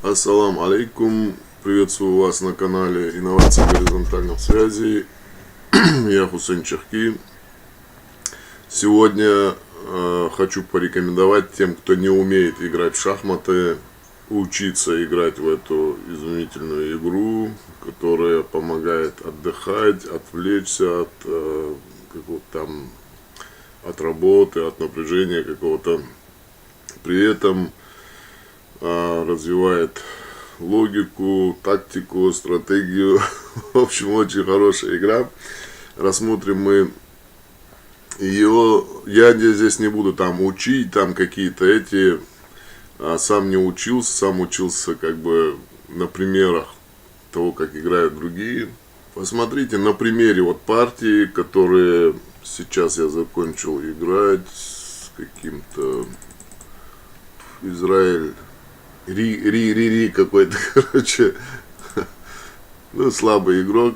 Ассалам алейкум, приветствую вас на канале Инновации горизонтальных связей. Я Хусейн Чахки. Сегодня хочу порекомендовать тем, кто не умеет играть в шахматы, учиться играть в эту изумительную игру, которая помогает отдыхать, отвлечься от какого-то там, от работы, от напряжения какого-то. При этом развивает логику, тактику, стратегию. В общем, очень хорошая игра. Рассмотрим мы ее. Я здесь не буду там учить, там какие-то эти. Сам не учился, сам учился как бы на примерах того, как играют другие. Посмотрите на примере вот партии, которые сейчас я закончил играть с каким-то Израиль. Ри какой-то, короче. Ну, слабый игрок.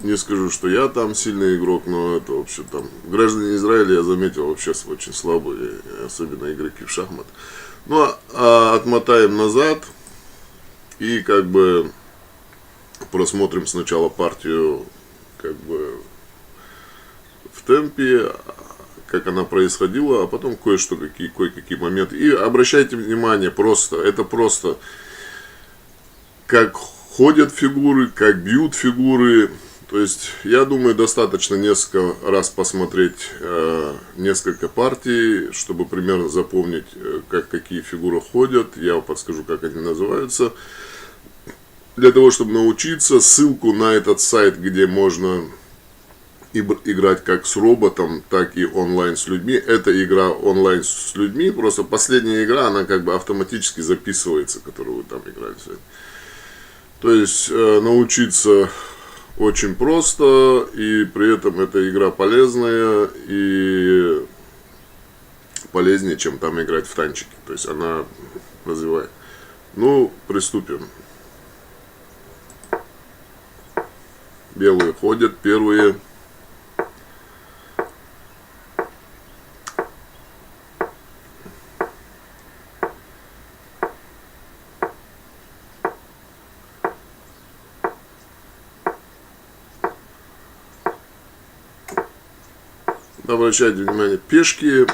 Не скажу, что я там сильный игрок, но это вообще там граждане Израиля, я заметил, вообще очень слабые, особенно игроки в шахмат. Ну, отмотаем назад и как бы просмотрим сначала партию как бы в темпе, как она происходила, а потом кое-что, кое-какие моменты. И обращайте внимание, это просто как ходят фигуры, как бьют фигуры. То есть, я думаю, достаточно несколько раз посмотреть несколько партий, чтобы примерно запомнить, какие фигуры ходят. Я вам подскажу, как они называются. Для того, чтобы научиться, ссылку на этот сайт, где можно играть как с роботом, так и онлайн с людьми. Это игра онлайн с людьми. Просто последняя игра, она как бы автоматически записывается, которую вы там играли сегодня. То есть, научиться очень просто, и при этом эта игра полезная, и полезнее, чем там играть в танчики. То есть, она развивает. Ну, приступим. Белые ходят, первые. Обращайте внимание, пешки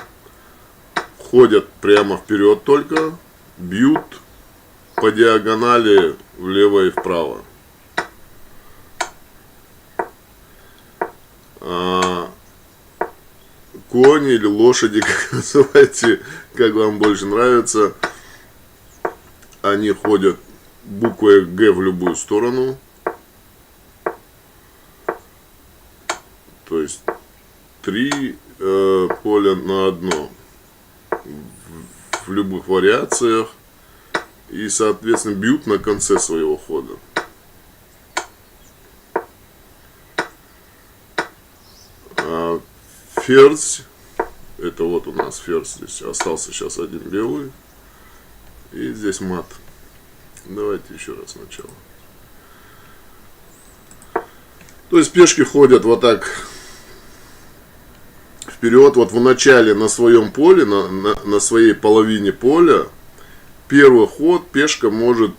ходят прямо вперед только, бьют по диагонали влево и вправо. Кони или лошади, как называете, как вам больше нравится, они ходят буквой Г в любую сторону. То есть 3 поля на одно в любых вариациях, и соответственно бьют на конце своего хода. Ферзь, это вот у нас ферзь, здесь остался сейчас один белый, и здесь мат. Давайте еще раз сначала. То есть пешки ходят вот так вперед, вот в начале на своем поле, на своей половине поля. Первый ход пешка может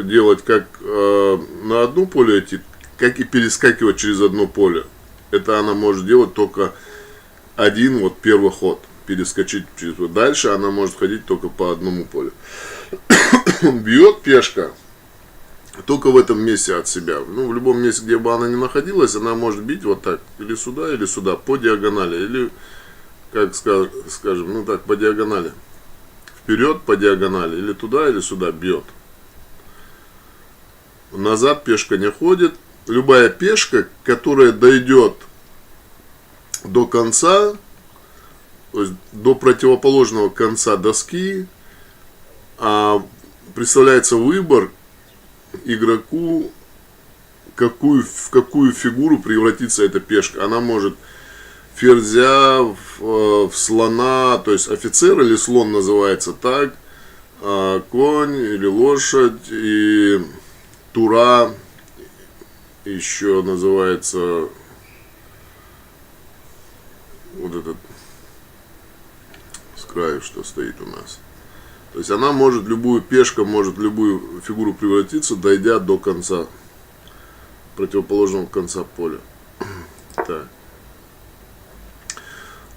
делать как на одно поле идти, как и перескакивать через одно поле. Это она может делать только один вот первый ход, перескочить через. Дальше она может ходить только по одному полю. Бьет пешка только в этом месте от себя. Ну, в любом месте, где бы она ни находилась, она может бить вот так, или сюда, по диагонали, или, как скажем, ну так, по диагонали. Вперед по диагонали, или туда, или сюда бьет. Назад пешка не ходит. Любая пешка, которая дойдет до конца, то есть до противоположного конца доски, представляется выбор игроку, в какую фигуру превратится эта пешка. Она может ферзя в слона, то есть офицер или слон называется так, конь или лошадь, и тура еще называется вот этот с краю, что стоит у нас. То есть она может пешка может в любую фигуру превратиться, дойдя до конца, противоположного конца поля. Так.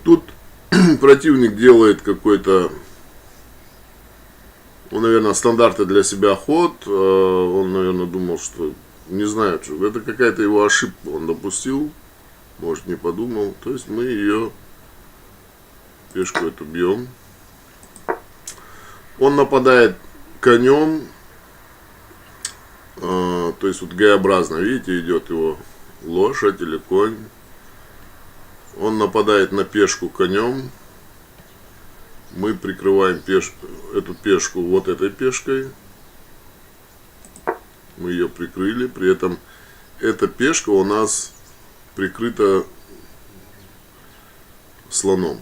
Тут противник делает какой-то, он, наверное, стандартный для себя ход. Он, наверное, думал, что, не знаю, что это какая-то его ошибка он допустил, может, не подумал. То есть мы ее, пешку эту бьем. Он нападает конем, то есть вот Г-образно, видите, идет его лошадь или конь. Он нападает на пешку конем. Мы прикрываем эту пешку вот этой пешкой. Мы ее прикрыли. При этом эта пешка у нас прикрыта слоном.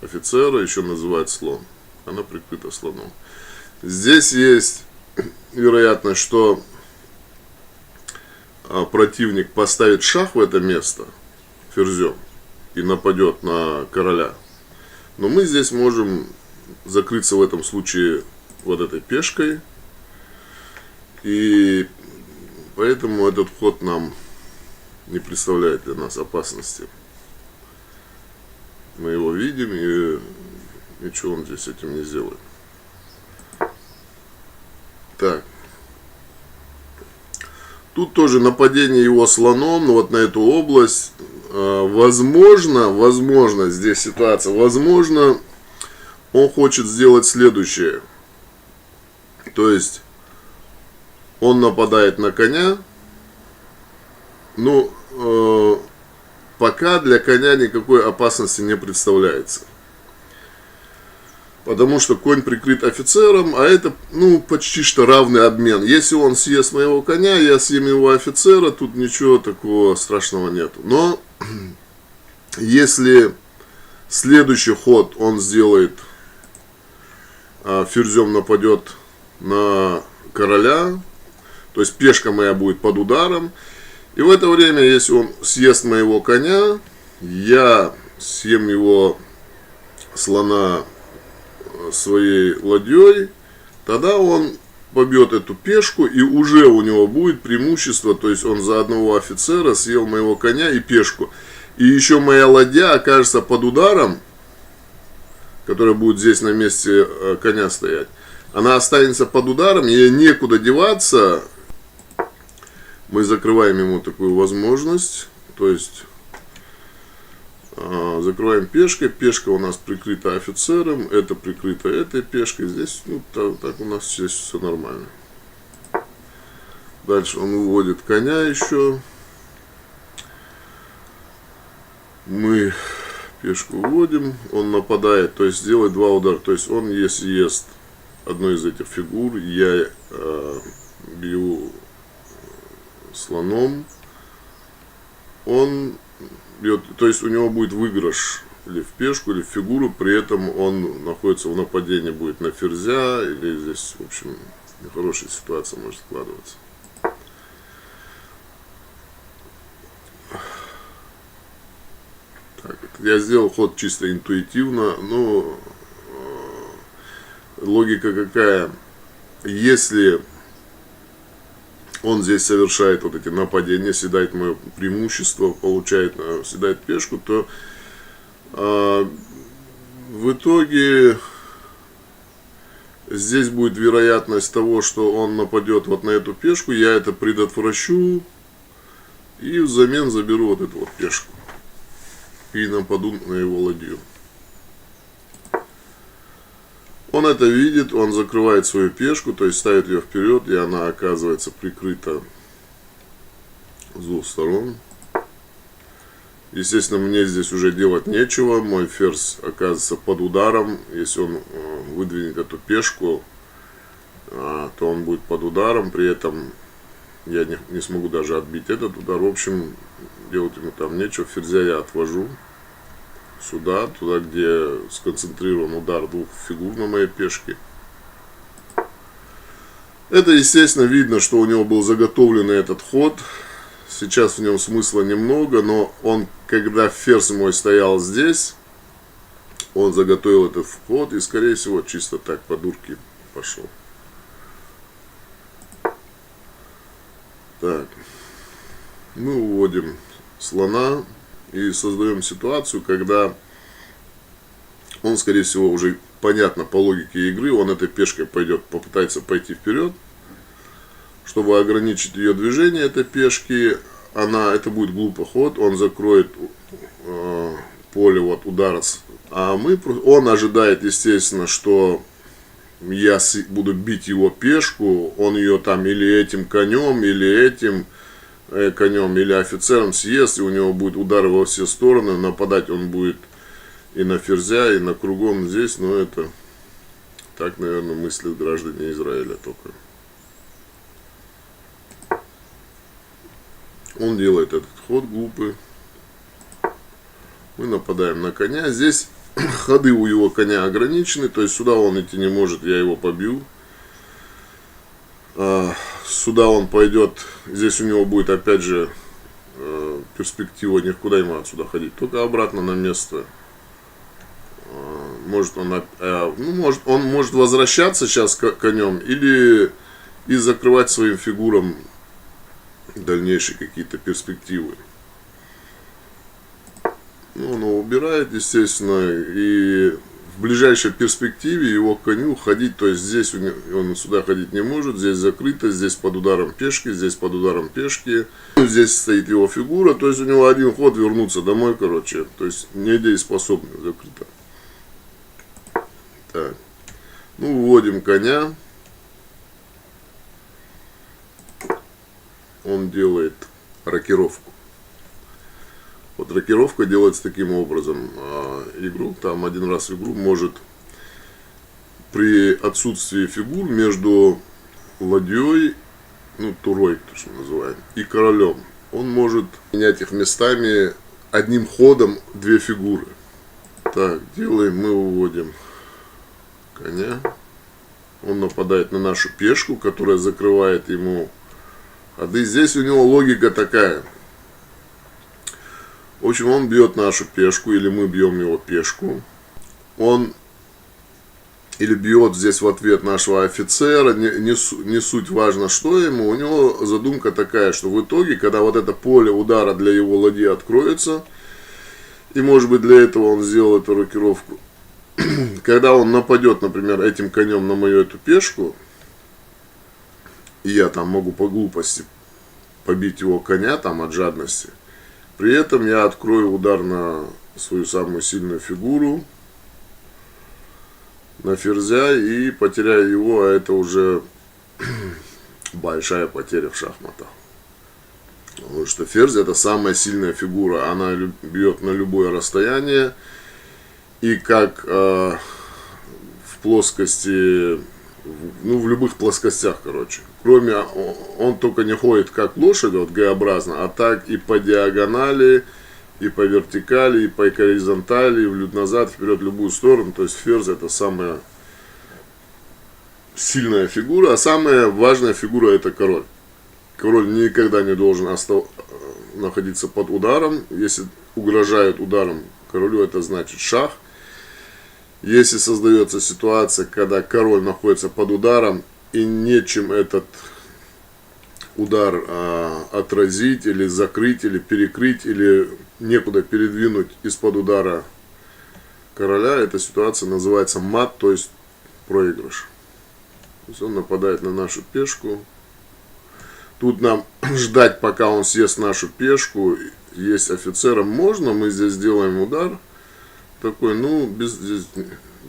Офицера еще называют слон. Она прикрыта слоном. Здесь есть вероятность, что противник поставит шах в это место ферзем и нападет на короля. Но мы здесь можем закрыться в этом случае вот этой пешкой. И поэтому этот ход нам не представляет для нас опасности. Мы его видим, и ничего он здесь с этим не сделает. Так. Тут тоже нападение его слоном, но вот на эту область. Возможно, здесь ситуация, возможно, он хочет сделать следующее. То есть, он нападает на коня, но пока для коня никакой опасности не представляется. Потому что конь прикрыт офицером, а это, почти что равный обмен. Если он съест моего коня, я съем его офицера, тут ничего такого страшного нету. Но если следующий ход он сделает, ферзем нападет на короля, то есть пешка моя будет под ударом, и в это время, если он съест моего коня, я съем его слона своей ладьей, тогда он побьет эту пешку, и уже у него будет преимущество, то есть он за одного офицера съел моего коня и пешку. И еще моя ладья окажется под ударом, которая будет здесь на месте коня стоять. Она останется под ударом, ей некуда деваться. Мы закрываем ему такую возможность, то есть закрываем пешкой. Пешка у нас прикрыта офицером, это прикрыто этой пешкой. Здесь, так у нас здесь все нормально. Дальше он выводит коня еще. Мы пешку вводим, он нападает, то есть делает два удара. То есть он, если ест одну из этих фигур, я бью слоном, он бьет, то есть у него будет выигрыш или в пешку, или в фигуру, при этом он находится в нападении, будет на ферзя, или здесь, в общем, нехорошая ситуация может складываться. Так, я сделал ход чисто интуитивно, но логика какая? Если он здесь совершает вот эти нападения, съедает мое преимущество, съедает пешку, то в итоге здесь будет вероятность того, что он нападет вот на эту пешку, я это предотвращу и взамен заберу вот эту вот пешку и нападу на его ладью. Он это видит, он закрывает свою пешку, то есть ставит ее вперед, и она оказывается прикрыта с двух сторон. Естественно, мне здесь уже делать нечего, мой ферзь оказывается под ударом. Если он выдвинет эту пешку, то он будет под ударом, при этом я не смогу даже отбить этот удар. В общем, делать ему там нечего, ферзя я отвожу сюда, туда, где сконцентрирован удар двух фигур на моей пешке. Это, естественно, видно, что у него был заготовленный этот ход. Сейчас в нем смысла немного, но он, когда ферзь мой стоял здесь, Он заготовил этот вход и, скорее всего, чисто так по дурке пошел. Так. Мы уводим слона и создаем ситуацию, когда он, скорее всего, уже понятно по логике игры, он этой пешкой попытается пойти вперед, чтобы ограничить ее движение этой пешки. Это будет глупый ход, он закроет поле вот удара. Он ожидает, естественно, что я буду бить его пешку, он ее там или этим конем, или этим конем, или офицером съест, и у него будет удары во все стороны, нападать он будет и на ферзя, и на кругом здесь, но это так, наверное, мыслят граждане Израиля только. Он делает этот ход глупый. Мы нападаем на коня. Здесь ходы у его коня ограничены, то есть сюда он идти не может, я его побью. Сюда он пойдет, здесь у него будет опять же перспектива, никуда ему отсюда ходить, только обратно на место. Он может возвращаться сейчас конем или и закрывать своим фигурам дальнейшие какие-то перспективы. Он его убирает, естественно, и в ближайшей перспективе его коню ходить, то есть здесь он сюда ходить не может, здесь закрыто, здесь под ударом пешки, здесь под ударом пешки, здесь стоит его фигура, то есть у него один ход вернуться домой, короче, то есть недееспособный, закрыто. Так, вводим коня, он делает рокировку. Вот рокировка делается таким образом. Игрок там один раз в игру может при отсутствии фигур между ладьей, турой, то, что называем, и королем, он может менять их местами одним ходом две фигуры. Так, мы выводим коня. Он нападает на нашу пешку, которая закрывает ему ходы. Здесь у него логика такая. В общем, он бьет нашу пешку, или мы бьем его пешку. Он или бьет здесь в ответ нашего офицера, не суть важно, что ему. У него задумка такая, что в итоге, когда вот это поле удара для его ладьи откроется, и может быть для этого он сделал эту рокировку, когда он нападет, например, этим конем на мою эту пешку, и я там могу по глупости побить его коня там от жадности, при этом я открою удар на свою самую сильную фигуру, на ферзя, и потеряю его, а это уже большая потеря в шахматах. Потому что ферзь — это самая сильная фигура, она бьет на любое расстояние, и как в плоскости, в любых плоскостях, короче. Кроме, он только не ходит как лошадь, вот Г-образно, а так и по диагонали, и по вертикали, и по горизонтали, и назад, вперед, в любую сторону. То есть ферзь — это самая сильная фигура, а самая важная фигура — это король. Король никогда не должен находиться под ударом. Если угрожают ударом королю, это значит шах. Если создается ситуация, когда король находится под ударом и нечем этот удар отразить, или закрыть, или перекрыть, или некуда передвинуть из-под удара короля, эта ситуация называется мат, то есть проигрыш. То есть он нападает на нашу пешку. Тут нам ждать, пока он съест нашу пешку. Есть офицером можно, мы здесь сделаем удар такой, без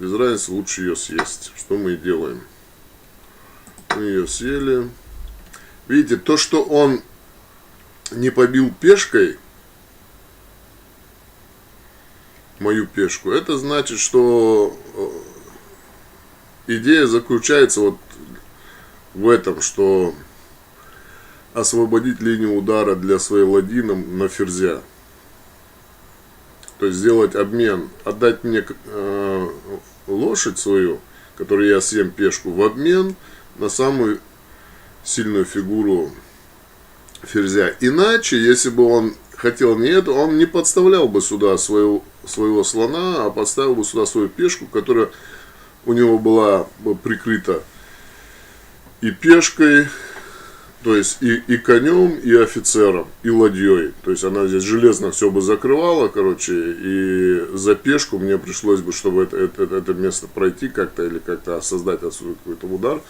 разницы, лучше ее съесть. Что мы и делаем. Мы ее съели. Видите, то, что он не побил пешкой мою пешку, это значит, что идея заключается вот в этом, что освободить линию удара для своей ладьи на ферзя. То есть сделать обмен, отдать мне лошадь свою, которую я съем пешку, в обмен на самую сильную фигуру ферзя. Иначе, если бы он хотел не это, он не подставлял бы сюда своего слона, а подставил бы сюда свою пешку, которая у него была бы прикрыта и пешкой, то есть и конем, и офицером, и ладьей. То есть она здесь железно все бы закрывала, короче, и за пешку мне пришлось бы, чтобы это место пройти как-то или как-то создать отсюда какой-то удар.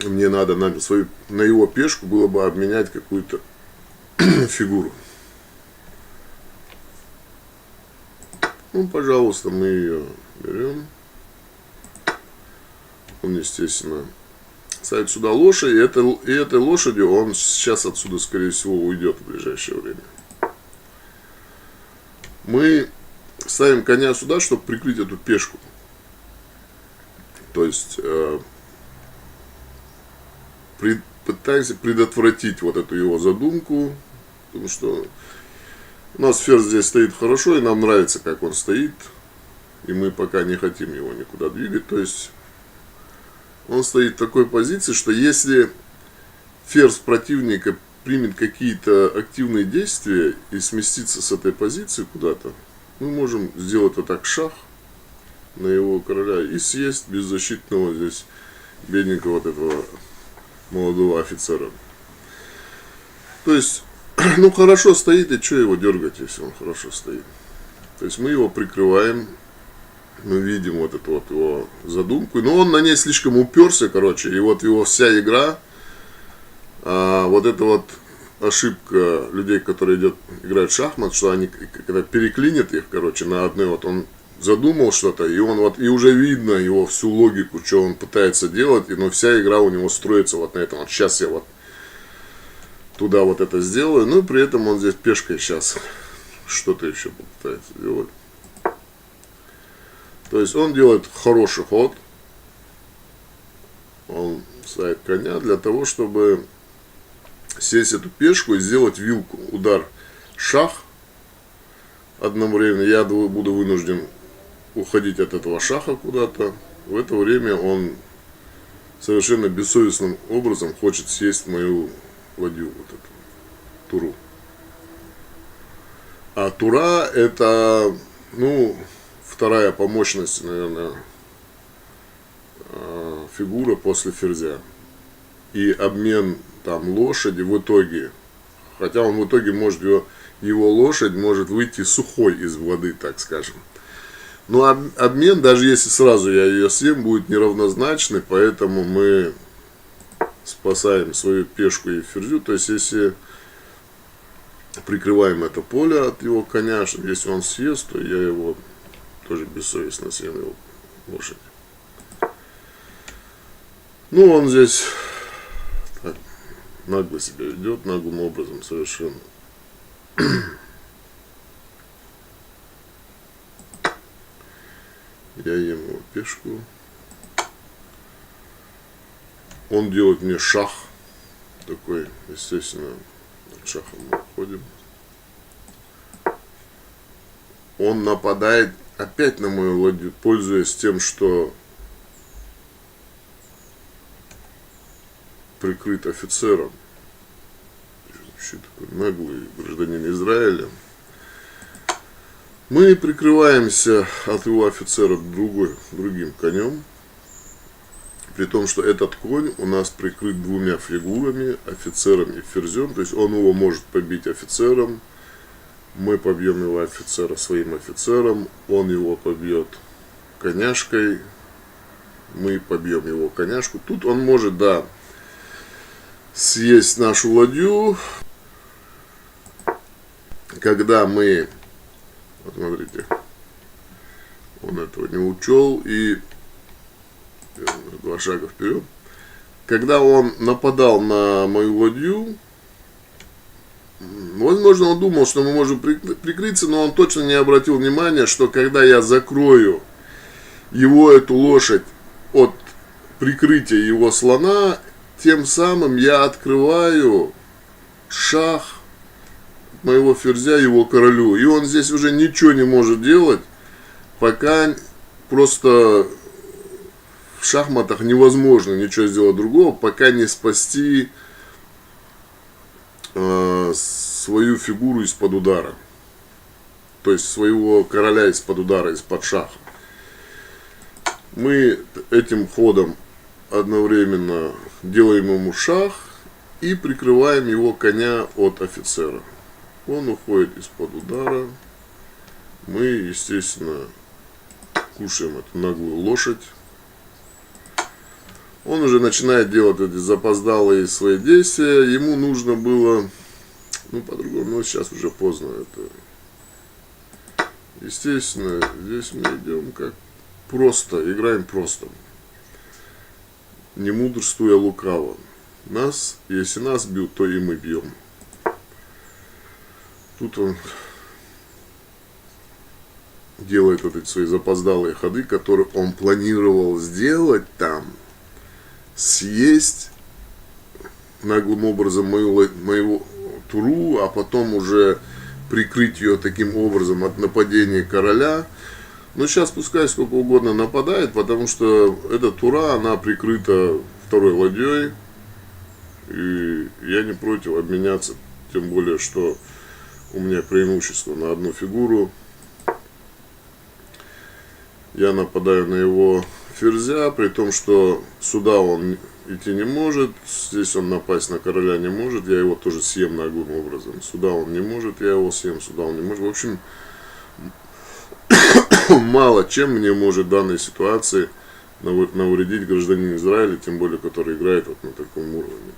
Мне надо на его пешку было бы обменять какую-то фигуру. Ну, пожалуйста, мы ее берем. Он, естественно, ставит сюда лошадь, и этой лошадью он сейчас отсюда, скорее всего, уйдет в ближайшее время. Мы ставим коня сюда, чтобы прикрыть эту пешку. То есть пытаемся предотвратить вот эту его задумку, потому что у нас ферзь здесь стоит хорошо, и нам нравится, как он стоит, и мы пока не хотим его никуда двигать. То есть он стоит в такой позиции, что если ферзь противника примет какие-то активные действия и сместится с этой позиции куда-то, мы можем сделать вот так шах на его короля и съесть беззащитного здесь бедненького вот этого молодого офицера. То есть, ну, хорошо стоит, и что его дергать, если он хорошо стоит. То есть мы его прикрываем. Мы видим вот эту вот его задумку. Но он на ней слишком уперся, короче. И вот его вся игра, вот эта вот ошибка людей, которые играют в шахмат, что они когда переклинят их, короче, на одной вот он задумал что-то, и он вот, и уже видно его всю логику, что он пытается делать, но вся игра у него строится вот на этом. Вот сейчас я вот туда вот это сделаю, но при этом он здесь пешкой сейчас что-то еще попытается делать. То есть он делает хороший ход. Он ставит коня для того, чтобы сесть эту пешку и сделать вилку. Удар шах. Одновременно я буду вынужден уходить от этого шаха куда-то. В это время он совершенно бессовестным образом хочет съесть мою ладью, вот эту туру. А тура это, ну, вторая по мощности, наверное, фигура после ферзя. И обмен там лошади в итоге, хотя он в итоге может, его лошадь может выйти сухой из воды, так скажем. Но обмен, даже если сразу я ее съем, будет неравнозначный, поэтому мы спасаем свою пешку и ферзю. То есть если прикрываем это поле от его коня, если он съест, то я его тоже бессовестно съем, его лошадь. Ну, он здесь так нагло себя ведет, наглым образом совершенно. Я ем его пешку. Он делает мне шах. Такой, естественно, шахом мы уходим. Он нападает опять на мою ладью, пользуясь тем, что прикрыт офицером. Вообще такой наглый гражданин Израиля. Мы прикрываемся от его офицера другим конем. При том, что этот конь у нас прикрыт двумя фигурами, офицером и ферзем. То есть он его может побить офицером. Мы побьем его офицера своим офицером. Он его побьет коняшкой. Мы побьем его коняшку. Тут он может, да, съесть нашу ладью. Когда мы... Вот смотрите, он этого не учел, и два шага вперед. Когда он нападал на мою ладью, возможно, он думал, что мы можем прикрыться, но он точно не обратил внимания, что когда я закрою его, эту лошадь, от прикрытия его слона, тем самым я открываю шах моего ферзя его королю. И он здесь уже ничего не может делать, пока просто в шахматах невозможно ничего сделать другого, пока не спасти свою фигуру из-под удара. То есть своего короля из-под удара, из-под шаха. Мы этим ходом одновременно делаем ему шах и прикрываем его коня от офицера. Он уходит из-под удара. Мы, естественно, кушаем эту наглую лошадь. Он уже начинает делать эти запоздалые свои действия. Ему нужно было, по-другому, но сейчас уже поздно это. Естественно, здесь мы идем как просто, играем просто. Не мудрствуя лукаво. Если нас бьют, то и мы бьем. Тут он делает вот эти свои запоздалые ходы, которые он планировал сделать там. Съесть наглым образом мою туру, а потом уже прикрыть ее таким образом от нападения короля. Но сейчас пускай сколько угодно нападает, потому что эта тура, она прикрыта второй ладьей. И я не против обменяться, тем более, что у меня преимущество на одну фигуру. Я нападаю на его ферзя, при том, что сюда он идти не может, здесь он напасть на короля не может, я его тоже съем наглым образом. Сюда он не может, я его съем, сюда он не может. В общем, мало чем мне может в данной ситуации навредить гражданин Израиля, тем более, который играет вот на таком уровне.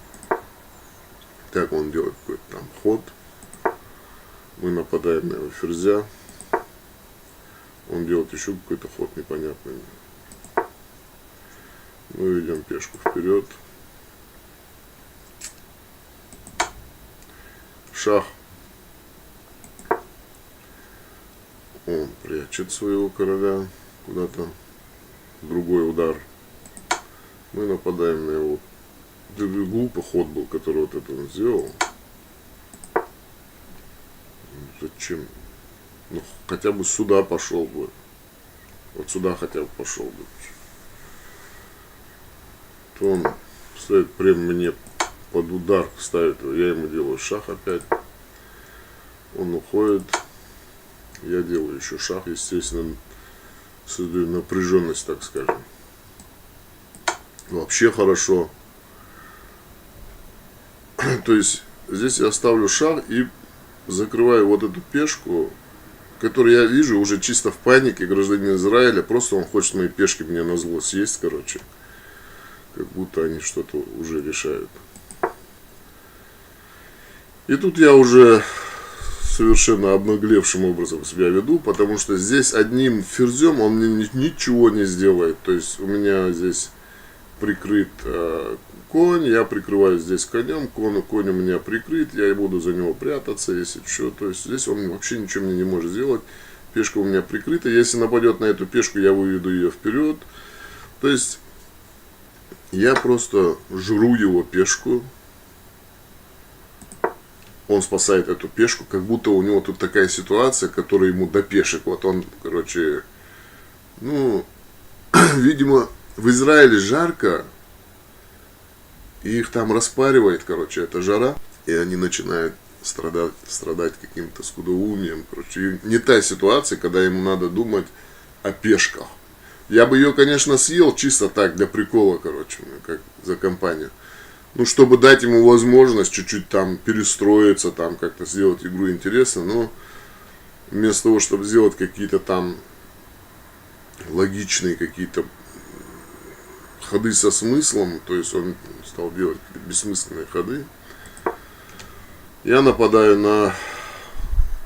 Так он делает какой-то там ход. Мы нападаем на его ферзя. Он делает еще какой-то ход непонятный. Мы ведем пешку вперед. Шах. Он прячет своего короля куда-то. Другой удар. Мы нападаем на его. Глупый ход был, который вот это он сделал. Зачем? Ну, хотя бы сюда пошел бы. Вот сюда хотя бы пошел бы. То он ставит прям мне под удар, ставит его. Я ему делаю шах опять. Он уходит. Я делаю еще шах, естественно, создаю напряженность, так скажем. Вообще хорошо. То есть здесь я ставлю шах и закрываю вот эту пешку, которую я вижу уже чисто в панике гражданин Израиля. Просто он хочет мои пешки мне назло съесть, короче. Как будто они что-то уже решают. И тут я уже совершенно обнаглевшим образом себя веду, потому что здесь одним ферзем он мне ничего не сделает. То есть у меня здесь прикрыт конь, я прикрываю здесь конем, конь у меня прикрыт, я буду за него прятаться, если что. То есть здесь он вообще ничего мне не может сделать. Пешка у меня прикрыта. Если нападет на эту пешку, я выведу ее вперед. То есть я просто жру его пешку. Он спасает эту пешку, как будто у него тут такая ситуация, которая ему до пешек. Вот он, короче, видимо, в Израиле жарко, и их там распаривает, короче, эта жара, и они начинают страдать каким-то скудоумием. Короче, не та ситуация, когда ему надо думать о пешках. Я бы ее, конечно, съел чисто так, для прикола, короче, как за компанию. Чтобы дать ему возможность чуть-чуть там перестроиться, там как-то сделать игру интересно, но вместо того, чтобы сделать какие-то там логичные какие-то ходы со смыслом, то есть он стал делать бессмысленные ходы, я нападаю на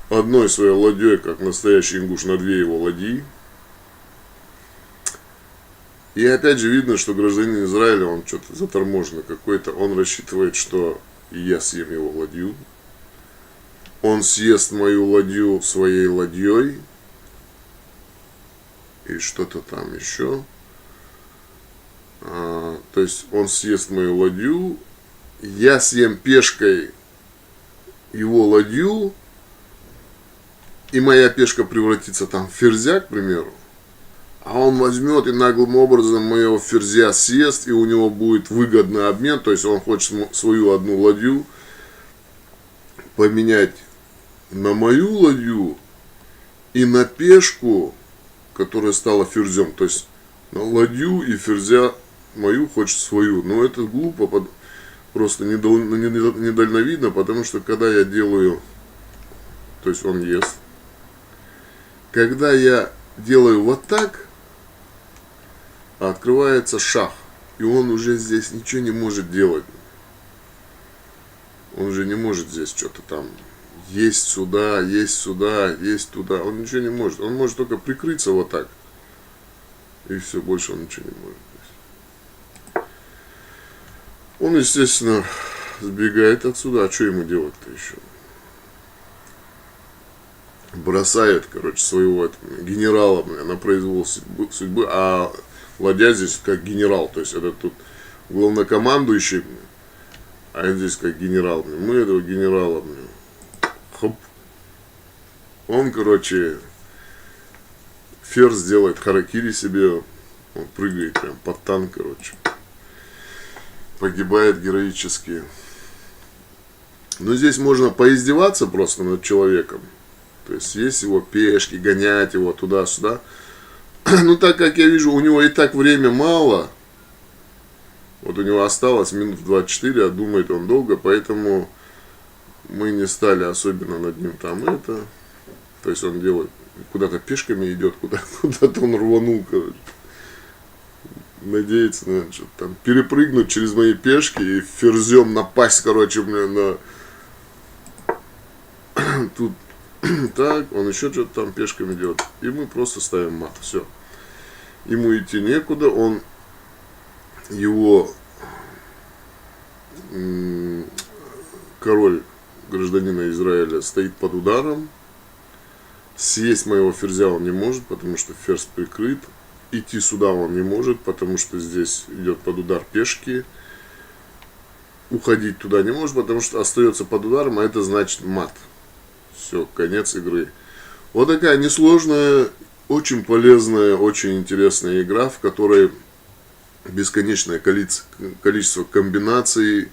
одной своей ладьей, как настоящий ингуш, на две его ладьи. И опять же видно, что гражданин Израиля, он что-то заторможенный какой-то. Он рассчитывает, что я съем его ладью. Он съест мою ладью своей ладьей. И что-то там еще. То есть он съест мою ладью. Я съем пешкой его ладью. И моя пешка превратится там в ферзя, к примеру. А он возьмет и наглым образом моего ферзя съест, и у него будет выгодный обмен. То есть он хочет свою одну ладью поменять на мою ладью и на пешку, которая стала ферзем. То есть на ладью и ферзя мою хочет свою. Но это глупо, просто недальновидно, потому что когда я делаю, то есть он ест, когда я делаю вот так, открывается шах, и он уже здесь ничего не может делать. Он же не может здесь что-то там есть сюда, есть сюда, есть туда. Он ничего не может. Он может только прикрыться вот так. И все, больше он ничего не может. Он, естественно, сбегает отсюда. А что ему делать-то еще? Бросает, короче, своего генерала на произвол судьбы. А ладья здесь как генерал. То есть это тут главнокомандующий. А я здесь как генерал. Мы этого генерала, хоп. Он, короче, ферзь делает харакири себе. Он прыгает прям под танк, короче. Погибает героически. Но здесь можно поиздеваться просто над человеком. То есть есть его пешки, гонять его туда-сюда. Ну так как я вижу, у него и так время мало. Вот у него осталось минут 24, а думает он долго, поэтому мы не стали особенно над ним там это. То есть он делает, куда-то пешками идет, куда-то он рванул, короче. Надеется, наверное, что-то там перепрыгнуть через мои пешки и ферзем напасть, короче, на... Тут так, он еще что-то там пешками делает. И мы просто ставим мат, все. Ему идти некуда, он... Его король гражданина Израиля стоит под ударом. Съесть моего ферзя он не может, потому что ферзь прикрыт. Идти сюда он не может, потому что здесь идет под удар пешки. Уходить туда не может, потому что остается под ударом, а это значит мат. Все, конец игры. Вот такая несложная, очень полезная, очень интересная игра, в которой бесконечное количество комбинаций,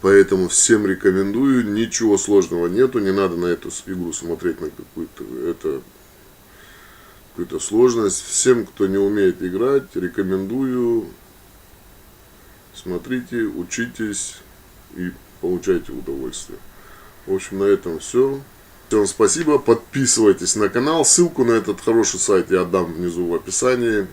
поэтому всем рекомендую, ничего сложного нету, не надо на эту игру смотреть на какую-то сложность. Всем, кто не умеет играть, рекомендую, смотрите, учитесь и получайте удовольствие. В общем, на этом все. Всем спасибо, подписывайтесь на канал, ссылку на этот хороший сайт я отдам внизу в описании.